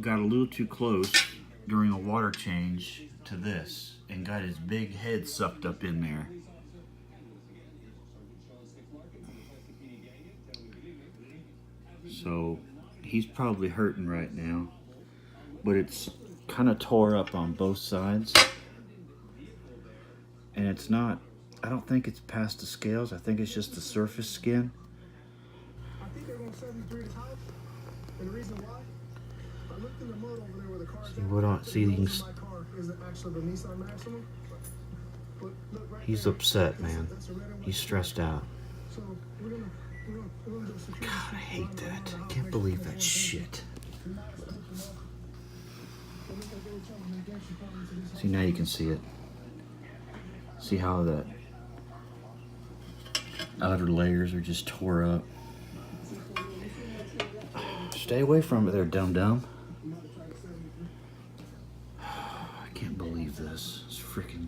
got a little too close during a water change to this and got his big head sucked up in there. So he's probably hurting right now, but it's kind of tore up on both sides. And it's not, I don't think it's past the scales. I think it's just the surface skin. I think they're going 73 to top. And the reason why, I looked in the mud over there where the car's see what on, see these. He's upset, man. He's stressed out. God, I hate that. I can't believe that shit. See, now you can see it. See how the outer layers are just tore up. Stay away from it there, dum-dum. I can't believe this. It's freaking...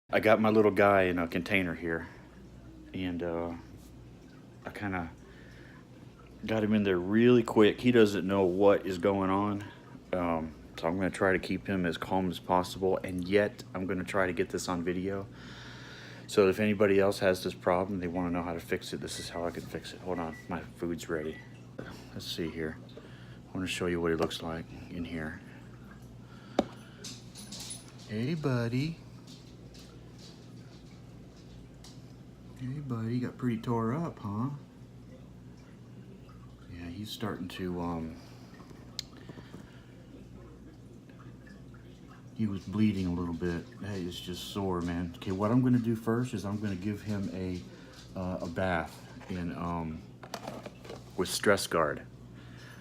I got my little guy in a container here, and I kind of got him in there really quick. He doesn't know what is going on, so I'm going to try to keep him as calm as possible, and yet I'm going to try to get this on video. So if anybody else has this problem, they want to know how to fix it, this is how I can fix it. Hold on, my food's ready. Let's see here. I want to show you what he looks like in here. Hey, buddy. Hey, buddy, you got pretty tore up, huh? Yeah, he's starting to, he was bleeding a little bit. Hey, it's just sore, man. Okay, what I'm gonna do first is I'm gonna give him a bath in, with Stressguard.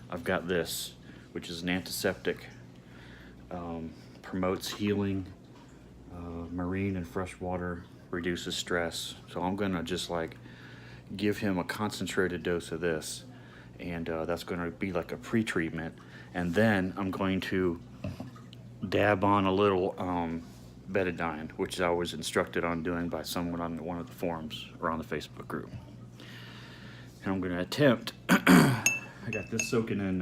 I've got this, which is an antiseptic, promotes healing, marine and freshwater, reduces stress. So I'm gonna just like give him a concentrated dose of this, and that's gonna be like a pre-treatment, and then I'm going to dab on a little betadine, which I was instructed on doing by someone on one of the forums or on the Facebook group. And I'm gonna attempt, I got this soaking in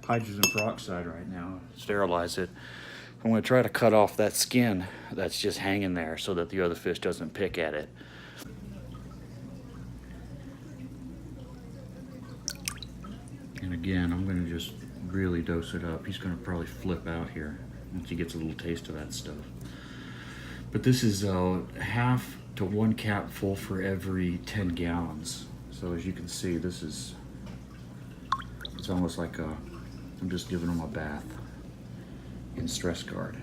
hydrogen peroxide right now, sterilize it. I'm going to try to cut off that skin that's just hanging there so that the other fish doesn't pick at it. And again, I'm going to just really dose it up. He's going to probably flip out here once he gets a little taste of that stuff. But this is half to 1 capful for every 10 gallons. So as you can see, this is, it's almost like I'm just giving him a bath in Stressguard.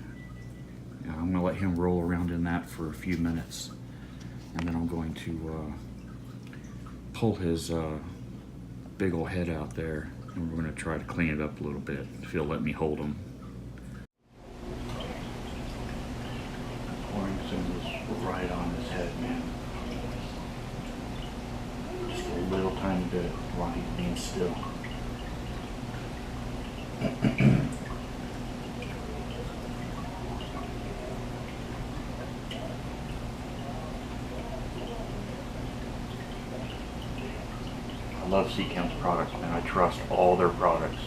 Now, I'm gonna let him roll around in that for a few minutes, and then I'm going to pull his big old head out there, and we're gonna try to clean it up a little bit if he'll let me hold him. Pouring some of this right on his head, man. Just a little tiny bit while he's being still. I love Seachem's products, man. I trust all their products.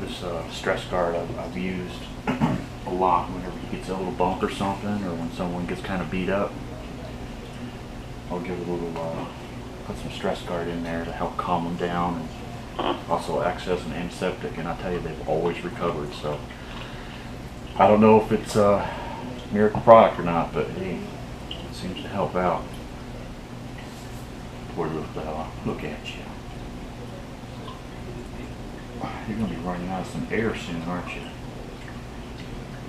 This Stressguard I've used a lot whenever he gets a little bump or something, or when someone gets kind of beat up. I'll give a little, put some Stressguard in there to help calm them down, and also access an antiseptic, and I tell you, they've always recovered. So I don't know if it's a miracle product or not, but hey, it seems to help out. Poor little fella, look at you. You're gonna be running out of some air soon, aren't you?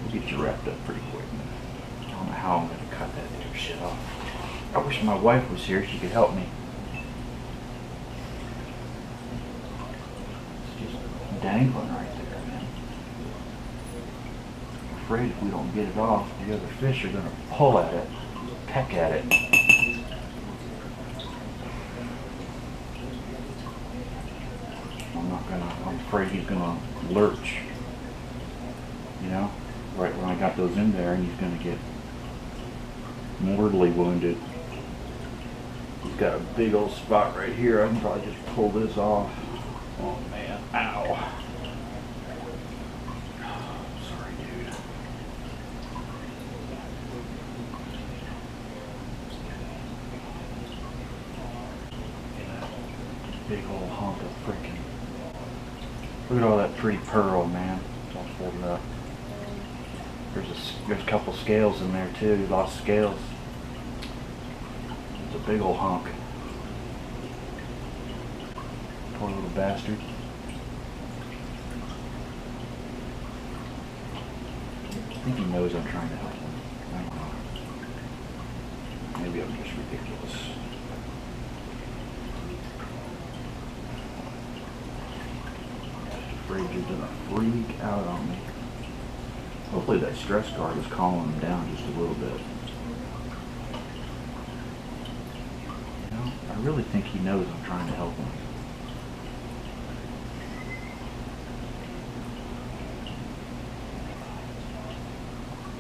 We'll get you wrapped up pretty quick. I don't know how I'm gonna cut that damn shit off. I wish my wife was here, she could help me. It's just dangling right there, man. I'm afraid if we don't get it off, the other fish are gonna pull at it, peck at it. I'm afraid he's gonna lurch, you know? right when I got those in there, and he's going to get mortally wounded. He's got a big old spot right here. I can probably just pull this off. Oh man, ow. Sorry, dude. Big old hunk of freaking. Look at all that pretty pearl, man. It's all folded up. There's a couple scales in there too. He lost scales. It's a big old hunk. Poor little bastard. I think he knows I'm trying to help him. I don't know. Maybe I'm just ridiculous. Afraid you're gonna freak out on me. Hopefully that stress guard is calming him down just a little bit. You know, I really think he knows I'm trying to help him.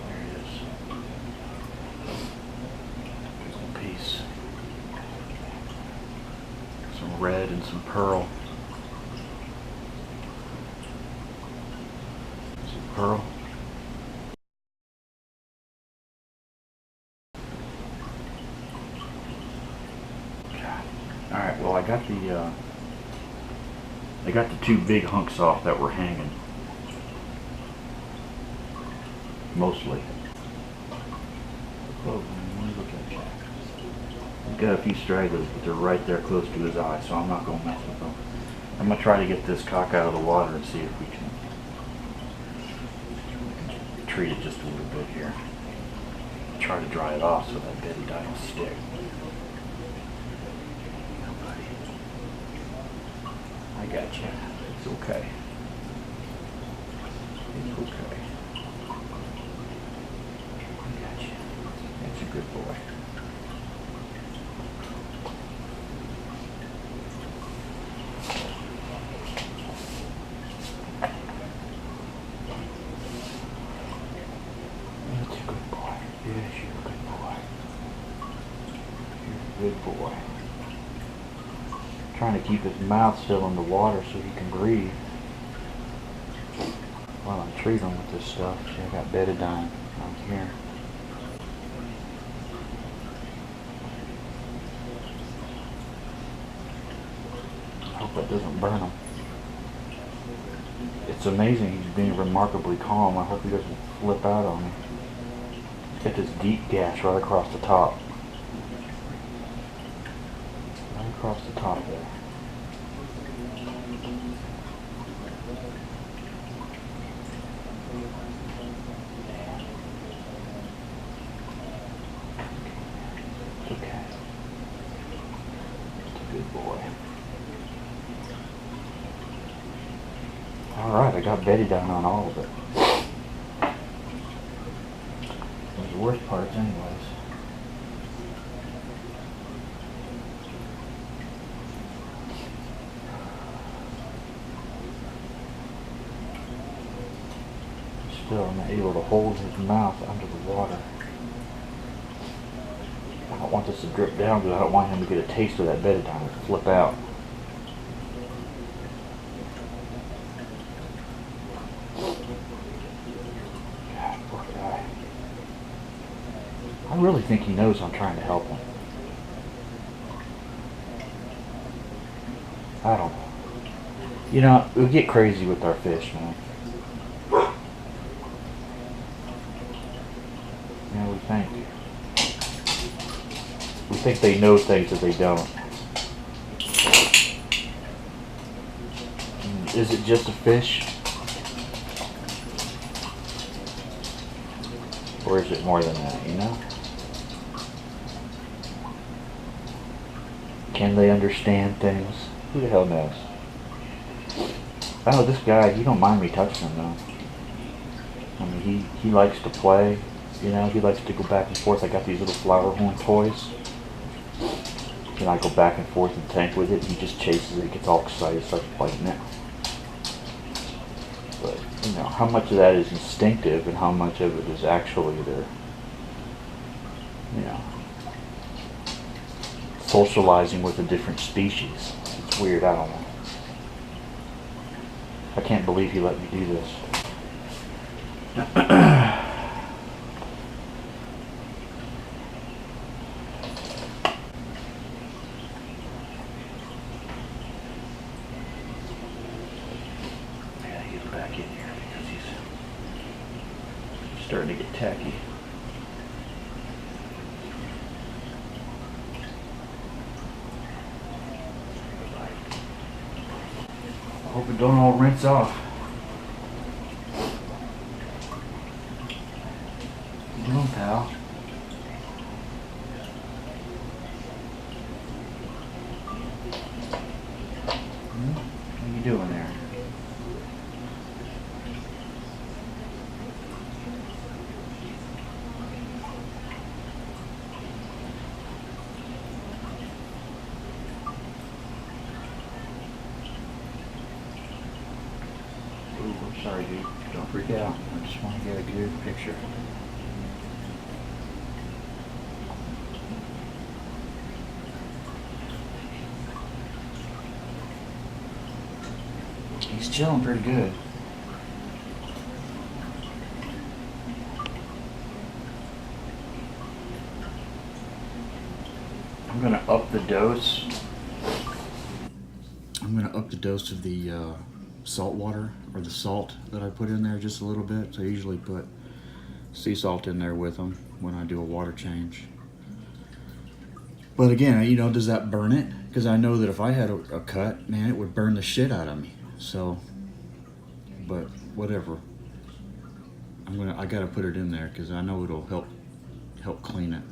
There it is. Big old piece. Some red and some pearl. Some pearl. Alright, well I got the two big hunks off that were hanging. Mostly. Oh, let me look at you. We've got a few stragglers, but they're right there close to his eye, so I'm not going to mess with them. I'm going to try to get this cock out of the water and see if we can treat it just a little bit here. Try to dry it off so that Betty dye will stick. I got you. It's okay. It's okay. I got you. That's a good boy. That's a good boy. Yes, you're a good boy. You're a good boy. Trying to keep his mouth still in the water so he can breathe while I treat him with this stuff. See, I got betadine right here. I hope that doesn't burn him. It's amazing he's being remarkably calm. I hope he doesn't flip out on me. He's got this deep gash right across the top. Across the top there. It's okay. It's a good boy. Alright, I got betadine on all of it. Those are the worst parts anyways. Still, I'm able to hold his mouth under the water. I don't want this to drip down because I don't want him to get a taste of that betadine and flip out. God, poor guy. I really think he knows I'm trying to help him. I don't know. You know, we get crazy with our fish, man. We think they know things that they don't. Is it just a fish? Or is it more than that, you know? Can they understand things? Who the hell knows? I know this guy, he don't mind me touching him though. I mean, he likes to play. You know, he likes to go back and forth. I got these little Flowerhorn toys. And I go back and forth in the tank with it. He just chases it, gets all excited, starts biting it. But, you know, how much of that is instinctive and how much of it is actually their, you know, socializing with a different species. It's weird, I don't know. I can't believe he let me do this. Back in here because he's starting to get tacky. I hope it don't all rinse off. What you doing, pal? What are you doing there? I'm sorry, dude. Don't freak out. I just want to get a good picture. He's chilling pretty good. I'm gonna up the dose. I'm gonna up the dose of the salt water, or the salt that I put in there just a little bit. So I usually put sea salt in there with them when I do a water change. But again, you know, does that burn it? Because I know that if I had a cut, man, it would burn the shit out of me. So, but whatever. I gotta put it in there because I know it'll help clean it.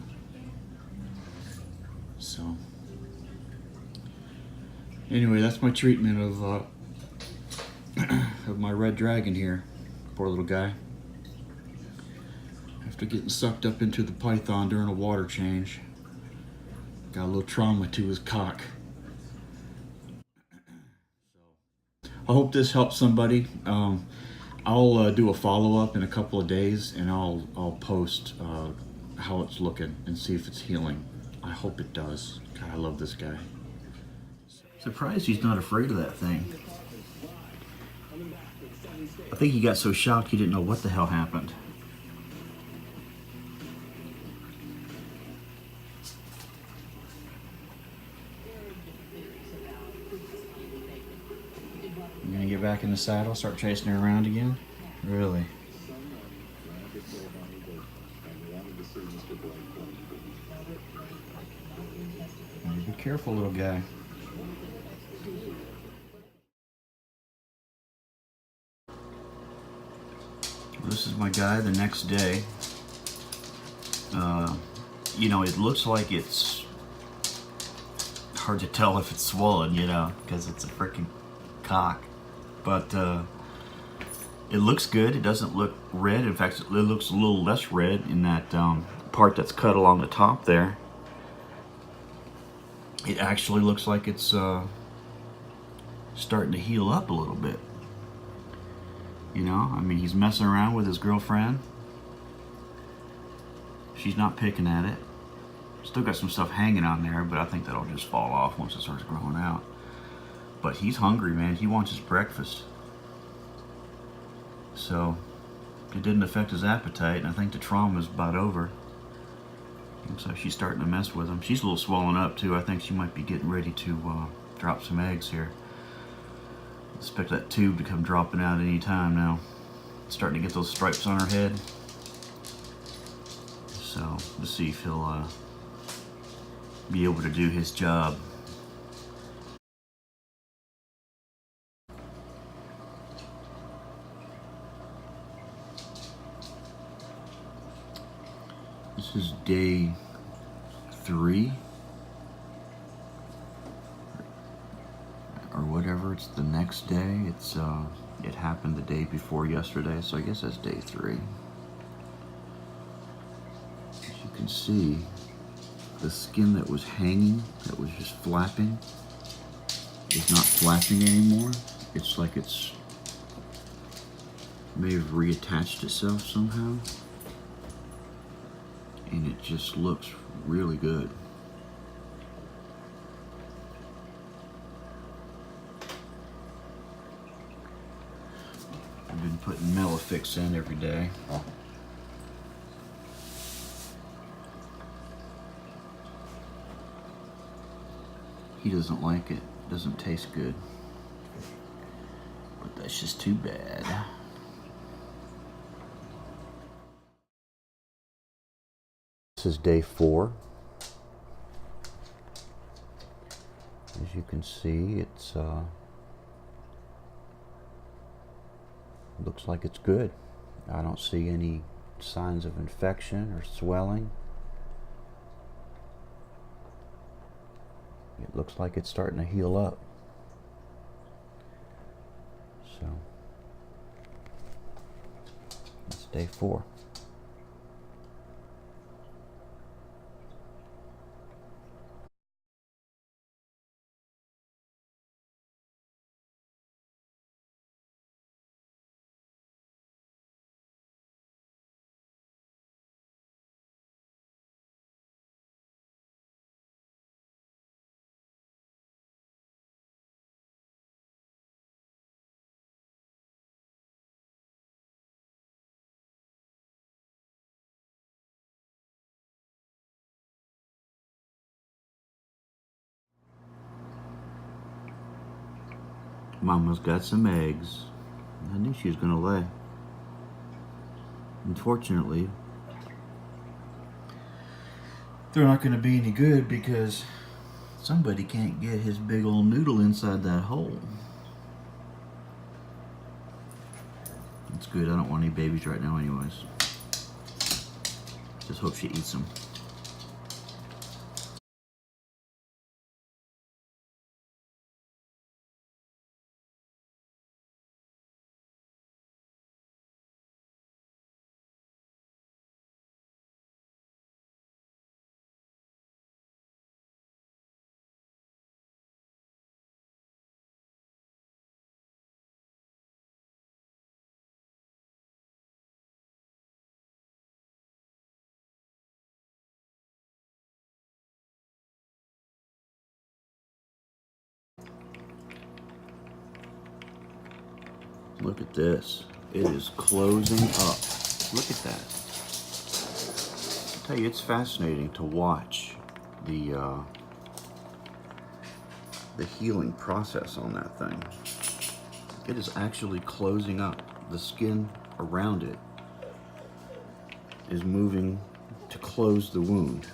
So, anyway, that's my treatment of my red dragon here. Poor little guy. After getting sucked up into the python during a water change, got a little trauma to his cock. I hope this helps somebody. I'll do a follow-up in a couple of days, and I'll post how it's looking and see if it's healing. I hope it does. God, I love this guy. Surprised he's not afraid of that thing. I think he got so shocked he didn't know what the hell happened. You gonna get back in the saddle, start chasing her around again? Really? Be careful, little guy. This is my guy the next day. You know, it looks like it's hard to tell if it's swollen, you know, because it's a freaking cock. But it looks good. It doesn't look red. In fact, it looks a little less red in that part that's cut along the top there. It actually looks like it's starting to heal up a little bit. You know, I mean, he's messing around with his girlfriend. She's not picking at it. Still got some stuff hanging on there, but I think that'll just fall off once it starts growing out. But he's hungry, man. He wants his breakfast. So, it didn't affect his appetite, and I think the trauma is about over. Looks like she's starting to mess with him. She's a little swollen up, too. I think she might be getting ready to drop some eggs here. Expect that tube to come dropping out any time now. Starting to get those stripes on her head. So, let's see if he'll be able to do his job. This is day 3. Or whatever, it's the next day. It happened the day before yesterday, so I guess that's day 3. As you can see, the skin that was hanging, that was just flapping, is not flapping anymore. It's like it's may have reattached itself somehow, and it just looks really good. I've been putting Melafix in every day. He doesn't like it. Doesn't taste good. But that's just too bad. This is day 4. As you can see, it's looks like it's good. I don't see any signs of infection or swelling. It looks like it's starting to heal up. So that's day 4. Mama's got some eggs. I knew she was gonna lay. Unfortunately, they're not gonna be any good because somebody can't get his big old noodle inside that hole. It's good. I don't want any babies right now anyways. Just hope she eats them. Look at this. It is closing up. Look at that. I tell you, it's fascinating to watch the healing process on that thing. It is actually closing up. The skin around it is moving to close the wound.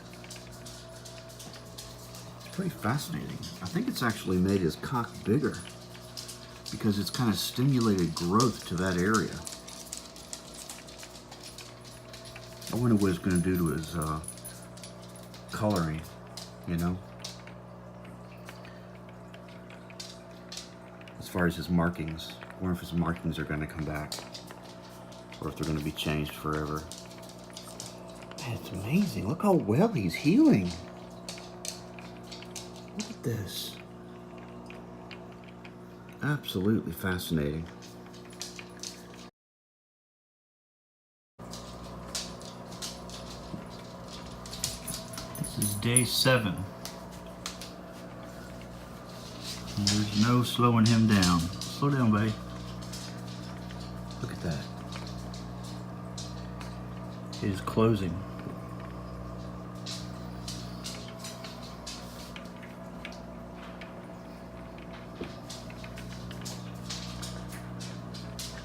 It's pretty fascinating. I think it's actually made his cock bigger because it's kind of stimulated growth to that area. I wonder what it's going to do to his coloring, you know? As far as his markings. I wonder if his markings are going to come back or if they're going to be changed forever. Man, it's amazing. Look how well he's healing. Look at this. Absolutely fascinating. This is day 7. And there's no slowing him down. Slow down, buddy. Look at that. It is closing.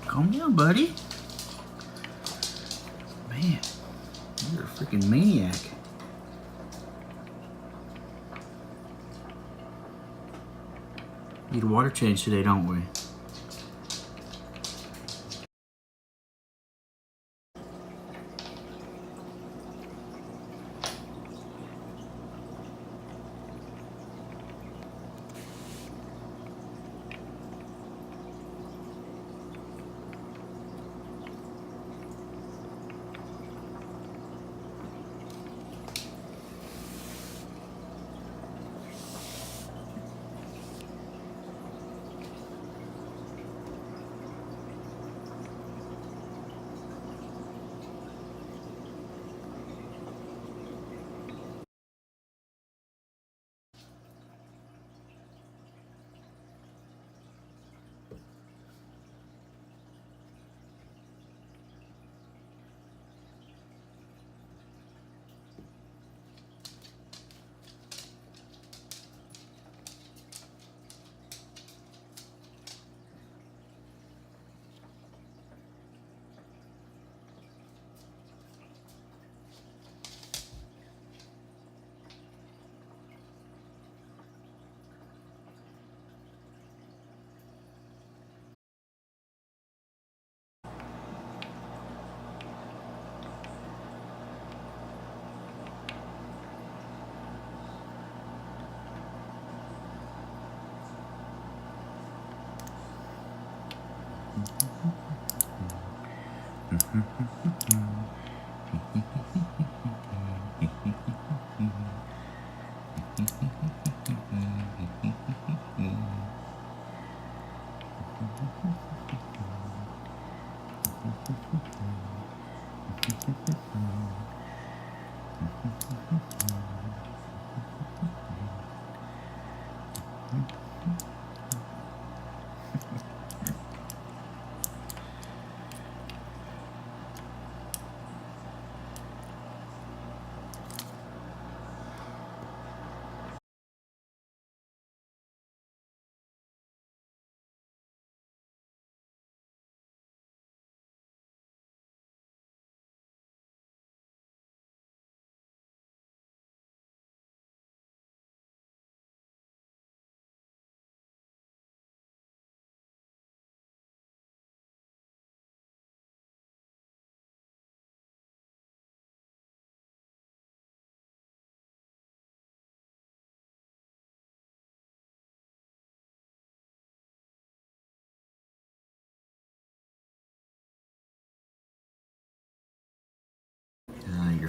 Calm down, buddy. Man, you're a freaking maniac. Need a water change today, don't we?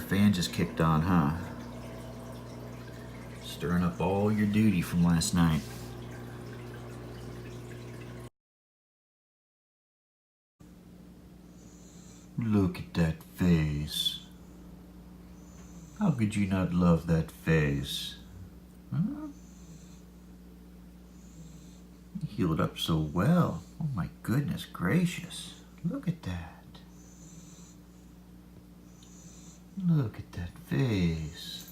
Your fan just kicked on, huh? Stirring up all your duty from last night. Look at that face. How could you not love that face? Huh? You healed up so well. Oh my goodness gracious. Look at that. Look at that face.